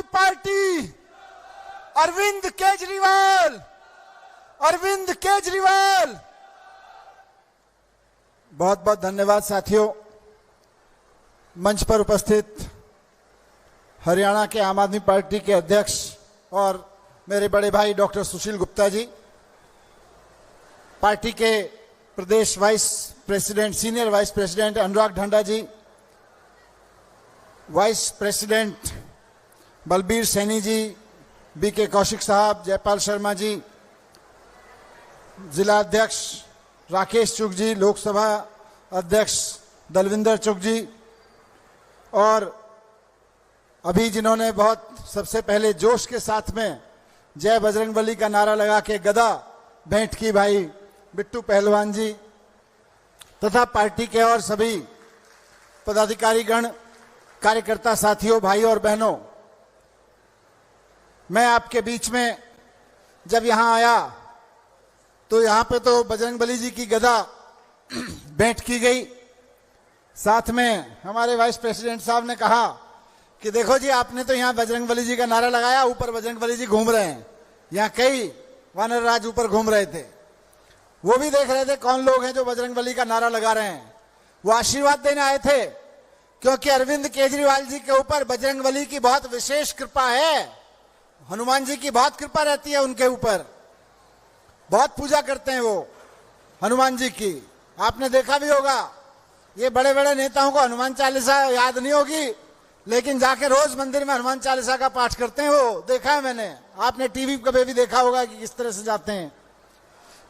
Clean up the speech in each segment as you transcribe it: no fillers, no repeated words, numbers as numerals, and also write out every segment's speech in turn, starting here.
Party, Arvind Kejriwal, Arvind Kejriwal. बहुत बहुत धन्यवाद साथियों। मंच पर उपस्थित हरियाणा के आम आदमी पार्टी के अध्यक्ष और मेरे बड़े भाई डॉक्टर सुशील गुप्ता जी, पार्टी के प्रदेश vice president, senior vice president Anurag Dhanda ji, vice president Balbir Saini ji, BK Kaushik साहब, जयपाल शर्मा जी, जिला अध्यक्ष राकेश चुग जी, लोकसभा अध्यक्ष दलविंदर चुग जी, और अभी जिन्होंने बहुत सबसे पहले जोश के साथ में जय बजरंगबली का नारा लगा के गदा भेंट की भाई बिट्टू पहलवान जी, तथा पार्टी के और सभी पदाधिकारीगण, कार्यकर्ता साथियों, भाई और बहनों, मैं आपके बीच में जब यहां आया तो यहां पे तो बजरंगबली जी की गदा भेंट की गई। साथ में हमारे वाइस प्रेसिडेंट साहब ने कहा कि देखो जी, आपने तो यहां बजरंगबली जी का नारा लगाया, ऊपर बजरंगबली जी घूम रहे हैं। यहां कई वानर राज ऊपर घूम रहे थे, वो भी देख रहे थे कौन लोग हैं जो बजरंगबली का नारा लगा रहे हैं। वो आशीर्वाद देने आए थे, क्योंकि अरविंद केजरीवाल जी के ऊपर बजरंगबली की बहुत विशेष कृपा है। हनुमान जी की बहुत कृपा रहती है उनके ऊपर, बहुत पूजा करते हैं वो हनुमान जी की। आपने देखा भी होगा, ये बड़े बड़े नेताओं को हनुमान चालीसा याद नहीं होगी, लेकिन जाके रोज मंदिर में हनुमान चालीसा का पाठ करते हैं, वो देखा है मैंने। आपने टीवी पे भी देखा होगा कि किस तरह से जाते हैं।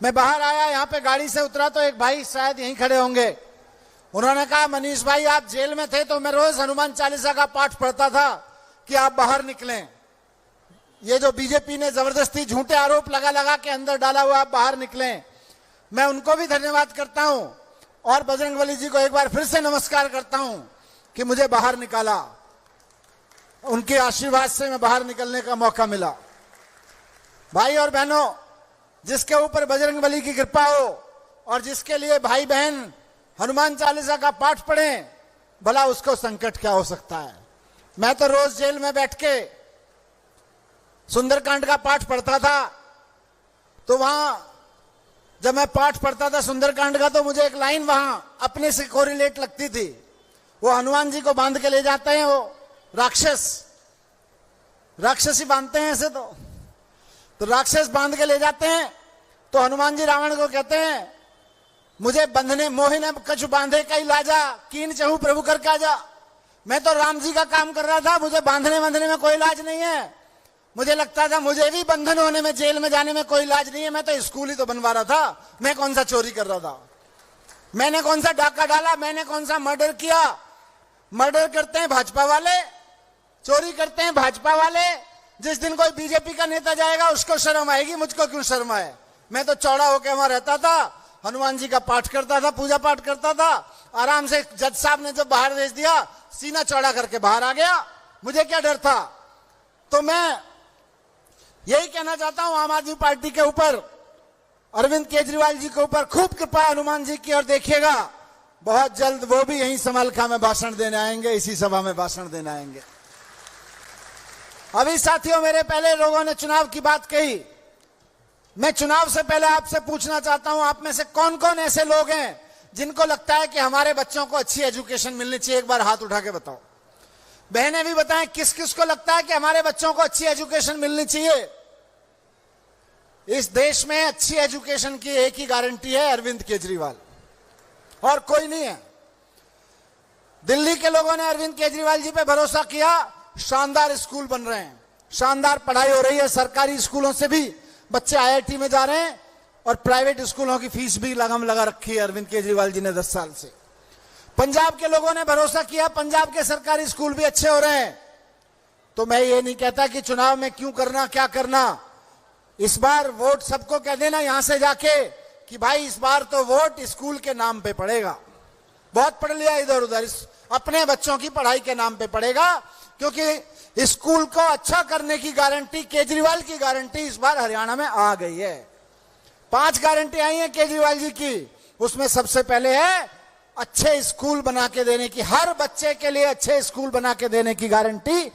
मैं बाहर आया, यहाँ पे गाड़ी से उतरा तो एक भाई शायद यहीं खड़े होंगे, उन्होंने कहा, मनीष भाई आप जेल में थे तो मैं रोज हनुमान चालीसा का पाठ पढ़ता था कि आप बाहर निकलें। ये जो बीजेपी ने जबरदस्ती झूठे आरोप लगा लगा के अंदर डाला हुआ, आप बाहर निकलें। मैं उनको भी धन्यवाद करता हूं और बजरंगबली जी को एक बार फिर से नमस्कार करता हूं कि मुझे बाहर निकाला, उनके आशीर्वाद से मैं बाहर निकलने का मौका मिला। भाई और बहनों, जिसके ऊपर बजरंगबली की कृपा हो और जिसके लिए भाई बहन हनुमान चालीसा का पाठ पढ़ें, भला उसको संकट क्या हो सकता है। मैं तो रोज जेल में बैठ के सुंदरकांड का पाठ पढ़ता था, तो वहां जब मैं पाठ पढ़ता था सुंदरकांड का, तो मुझे एक लाइन वहां अपने से कोरिलेट लगती थी। वो हनुमान जी को बांध के ले जाते हैं, वो राक्षस ही बांधते हैं ऐसे, तो राक्षस बांध के ले जाते हैं। तो हनुमान जी रावण को कहते हैं, मुझे बंधने मोहिने कछु बांधे कई लाजा, कीन चहु प्रभु कर का जा। मैं तो राम जी का काम कर रहा था, मुझे बांधने बांधने में कोई लाज नहीं है। मुझे लगता था मुझे भी बंधन होने में, जेल में जाने में कोई लाज नहीं है। मैं तो स्कूल ही तो बनवा रहा था, मैं कौन सा चोरी कर रहा था, मैंने कौन सा डाका डाला, मैंने कौन सा मर्डर किया। मर्डर करते हैं भाजपा वाले, चोरी करते हैं भाजपा वाले। जिस दिन कोई बीजेपी का नेता जाएगा उसको शर्म आएगी, मुझको क्यों शर्म आए। मैं तो चौड़ा होकर वहां रहता था, हनुमान जी का पाठ करता था, पूजा पाठ करता था। आराम से जज साहब ने जब बाहर भेज दिया, सीना चौड़ा करके बाहर आ गया, मुझे क्या डर था। तो मैं यही कहना चाहता हूं, आम आदमी पार्टी के ऊपर, अरविंद केजरीवाल जी के ऊपर खूब कृपा हनुमान जी की, और देखिएगा बहुत जल्द वो भी यहीं समलखा में भाषण देने आएंगे, इसी सभा में भाषण देने आएंगे। अभी साथियों, मेरे पहले लोगों ने चुनाव की बात कही, मैं चुनाव से पहले आपसे पूछना चाहता हूं, आप में से कौन कौन ऐसे लोग हैं जिनको लगता है कि हमारे बच्चों को अच्छी एजुकेशन मिलनी चाहिए। एक बार हाथ उठा के बताओ। बहनें भी बताएं, किस किस को लगता है कि हमारे बच्चों को अच्छी एजुकेशन मिलनी चाहिए। इस देश में अच्छी एजुकेशन की एक ही गारंटी है, अरविंद केजरीवाल, और कोई नहीं है। दिल्ली के लोगों ने अरविंद केजरीवाल जी पे भरोसा किया, शानदार स्कूल बन रहे हैं, शानदार पढ़ाई हो रही है। सरकारी स्कूलों से भी बच्चे आईआईटी में जा रहे हैं, और प्राइवेट स्कूलों की फीस भी लगम लगा रखी है अरविंद केजरीवाल जी ने 10 साल से। पंजाब के लोगों ने भरोसा किया, पंजाब के सरकारी स्कूल भी अच्छे हो रहे हैं। तो मैं ये नहीं कहता कि चुनाव में क्यों करना, क्या करना। इस बार वोट सबको कह देना यहां से जाके कि भाई इस बार तो वोट स्कूल के नाम पे पड़ेगा। बहुत पढ़ लिया इधर उधर, अपने बच्चों की पढ़ाई के नाम पे पड़ेगा, क्योंकि स्कूल को अच्छा करने की गारंटी, केजरीवाल की गारंटी इस बार हरियाणा में आ गई है। 5 गारंटी आई है केजरीवाल जी की, उसमें सबसे पहले है अच्छे स्कूल बना के देने की, हर बच्चे के लिए अच्छे स्कूल बना के देने की गारंटी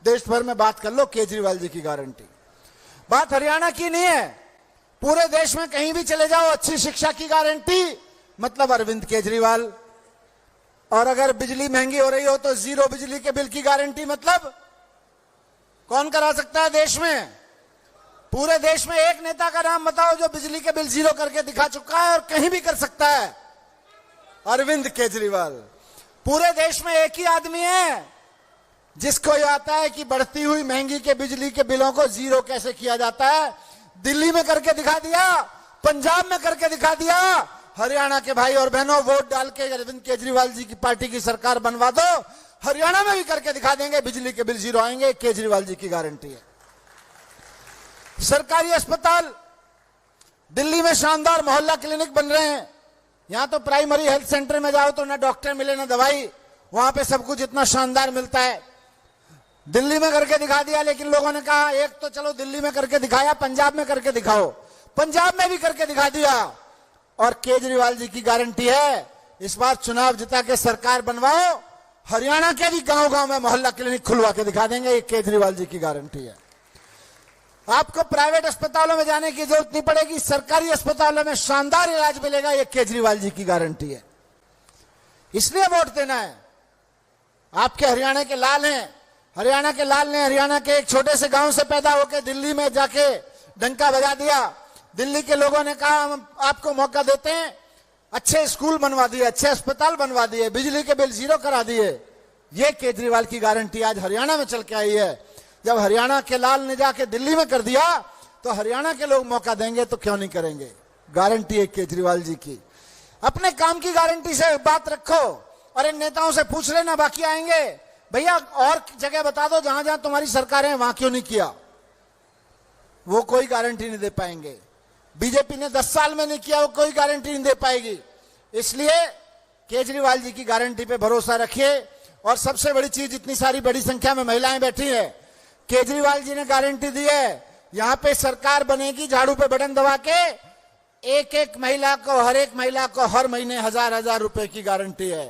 देश भर में बात कर लो, केजरीवाल जी की गारंटी। बात हरियाणा की नहीं है, पूरे देश में कहीं भी चले जाओ, अच्छी शिक्षा की गारंटी मतलब अरविंद केजरीवाल। और अगर बिजली महंगी हो रही हो तो जीरो बिजली के बिल की गारंटी मतलब कौन करा सकता है देश में? पूरे देश में एक नेता का नाम बताओ जो बिजली के बिल जीरो करके दिखा चुका है और कहीं भी कर सकता है? अरविंद केजरीवाल। पूरे देश में एक ही आदमी है जिसको यह आता है कि बढ़ती हुई महंगी के बिजली के बिलों को जीरो कैसे किया जाता है। दिल्ली में करके दिखा दिया, पंजाब में करके दिखा दिया। हरियाणा के भाई और बहनों, वोट डाल के अरविंद केजरीवाल जी की पार्टी की सरकार बनवा दो, हरियाणा में भी करके दिखा देंगे, बिजली के बिल जीरो आएंगे, केजरीवाल जी की गारंटी है। सरकारी अस्पताल दिल्ली में शानदार मोहल्ला क्लिनिक बन रहे हैं। यहां तो प्राइमरी हेल्थ सेंटर में जाओ तो ना डॉक्टर मिले ना दवाई, वहां पे सब कुछ इतना शानदार मिलता है। दिल्ली में करके दिखा दिया, लेकिन लोगों ने कहा एक तो चलो दिल्ली में करके दिखाया, पंजाब में करके दिखाओ, पंजाब में भी करके दिखा दिया। और केजरीवाल जी की गारंटी है इस बार चुनाव जिता के सरकार बनवाओ, हरियाणा के भी गांव गांव में मोहल्ला क्लिनिक खुलवा के दिखा देंगे, ये केजरीवाल जी की गारंटी है। आपको प्राइवेट अस्पतालों में जाने की जरूरत नहीं पड़ेगी, सरकारी अस्पतालों में शानदार इलाज मिलेगा, ये केजरीवाल जी की गारंटी है। इसलिए वोट देना है। आपके हरियाणा के लाल हैं, हरियाणा के लाल ने हरियाणा के एक छोटे से गांव से पैदा होकर दिल्ली में जाके डंका बजा दिया। दिल्ली के लोगों ने कहा हम आपको मौका देते हैं, अच्छे स्कूल बनवा दिए, अच्छे अस्पताल बनवा दिए, बिजली के बिल जीरो करा दिए। ये केजरीवाल की गारंटी आज हरियाणा में चल के आई है। जब हरियाणा के लाल ने जाके दिल्ली में कर दिया तो हरियाणा के लोग मौका देंगे तो क्यों नहीं करेंगे? गारंटी है केजरीवाल जी की। अपने काम की गारंटी से बात रखो और इन नेताओं से पूछ लेना, बाकी आएंगे भैया और जगह बता दो जहां जहां तुम्हारी सरकार है वहां क्यों नहीं किया। वो कोई गारंटी नहीं दे पाएंगे। बीजेपी ने 10 साल में नहीं किया, वो कोई गारंटी नहीं दे पाएगी। इसलिए केजरीवाल जी की गारंटी पे भरोसा रखिए। और सबसे बड़ी चीज, इतनी सारी बड़ी संख्या में महिलाएं बैठी हैं, केजरीवाल जी ने गारंटी दी है यहां पे सरकार बनेगी, झाड़ू पे बटन दबा के एक एक महिला को, हर एक महिला को हर महीने 1000-1000 रुपए की गारंटी है,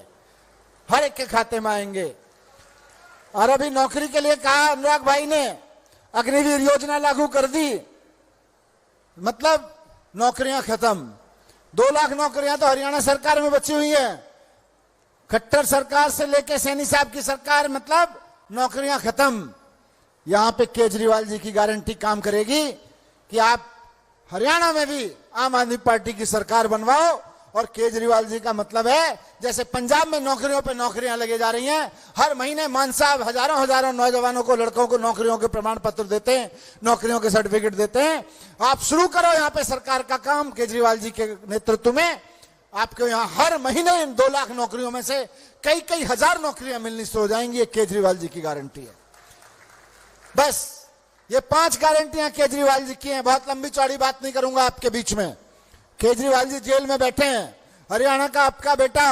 हर एक के खाते में आएंगे। और अभी नौकरी के लिए कहा अनुराग भाई ने, अग्निवीर योजना लागू कर दी, मतलब नौकरियां खत्म। 2 लाख नौकरियां तो हरियाणा सरकार में बची हुई है। खट्टर सरकार से लेके सैनी साहब की सरकार, मतलब नौकरियां खत्म। यहां पे केजरीवाल जी की गारंटी काम करेगी कि आप हरियाणा में भी आम आदमी पार्टी की सरकार बनवाओ। और केजरीवाल जी का मतलब है जैसे पंजाब में नौकरियों पे नौकरियां लगे जा रही हैं, हर महीने मान साहब हजारों नौजवानों को, लड़कों को नौकरियों के प्रमाण पत्र देते हैं, नौकरियों के सर्टिफिकेट देते हैं। आप शुरू करो यहाँ पे सरकार का काम केजरीवाल जी के नेतृत्व में। आपको यहाँ हर महीने इन 2 लाख नौकरियों में से कई हजार नौकरियां मिलनी शुरू हो जाएंगी। ये केजरीवाल जी की गारंटी है। बस ये 5 गारंटियां केजरीवाल जी की हैं। बहुत लंबी चौड़ी बात नहीं करूंगा आपके बीच में। केजरीवाल जी जेल में बैठे हैं, हरियाणा का आपका बेटा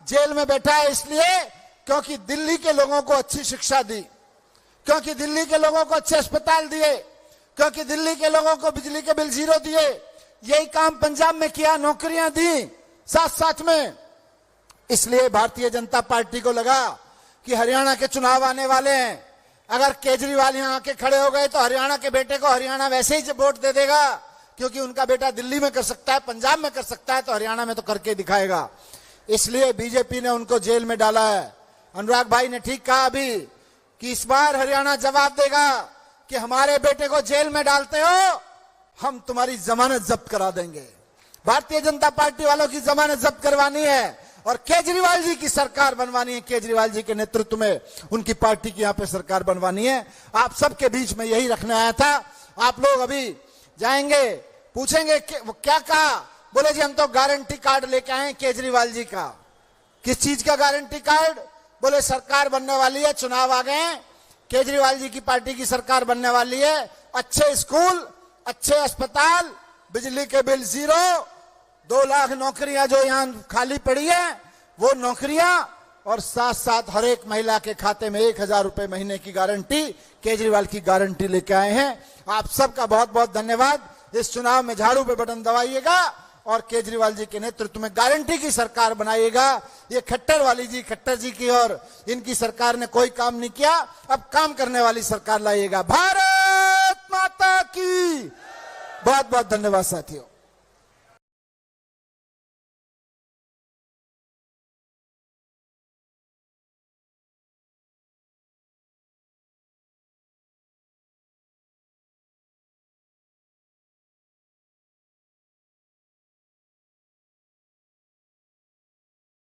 जेल में बैठा है इसलिए क्योंकि दिल्ली के लोगों को अच्छी शिक्षा दी, क्योंकि दिल्ली के लोगों को अच्छे अस्पताल दिए, क्योंकि दिल्ली के लोगों को बिजली के बिल जीरो दिए। यही काम पंजाब में किया, नौकरियां दी साथ साथ में। इसलिए भारतीय जनता पार्टी को लगा कि हरियाणा के चुनाव आने वाले हैं, अगर केजरीवाल यहां आके खड़े हो गए तो हरियाणा के बेटे को हरियाणा वैसे ही वोट दे देगा, क्योंकि उनका बेटा दिल्ली में कर सकता है, पंजाब में कर सकता है, तो हरियाणा में तो करके दिखाएगा। इसलिए बीजेपी ने उनको जेल में डाला है। अनुराग भाई ने ठीक कहा अभी कि इस बार हरियाणा जवाब देगा कि हमारे बेटे को जेल में डालते हो, हम तुम्हारी जमानत जब्त करा देंगे। भारतीय जनता पार्टी वालों की जमानत जब्त करवानी है और केजरीवाल जी की सरकार बनवानी है। केजरीवाल जी के नेतृत्व में उनकी पार्टी की यहाँ पे सरकार बनवानी है। आप सबके बीच में यही रखने आया था। आप लोग अभी जाएंगे, पूछेंगे वो क्या कहा, बोले जी हम तो गारंटी कार्ड लेके आए केजरीवाल जी का। किस चीज का गारंटी कार्ड? बोले सरकार बनने वाली है, चुनाव आ गए हैं, केजरीवाल जी की पार्टी की सरकार बनने वाली है, अच्छे स्कूल, अच्छे अस्पताल, बिजली के बिल जीरो, 2 लाख नौकरियां जो यहां खाली पड़ी है वो नौकरियां, और साथ साथ हर एक महिला के खाते में 1000 रुपए महीने की गारंटी, केजरीवाल की गारंटी लेके आए हैं। आप सबका बहुत बहुत धन्यवाद। इस चुनाव में झाड़ू पे बटन दबाइएगा और केजरीवाल जी के नेतृत्व में गारंटी की सरकार बनाइएगा। ये खट्टर जी की और इनकी सरकार ने कोई काम नहीं किया, अब काम करने वाली सरकार लाइएगा। भारत माता की बहुत बहुत धन्यवाद साथियों।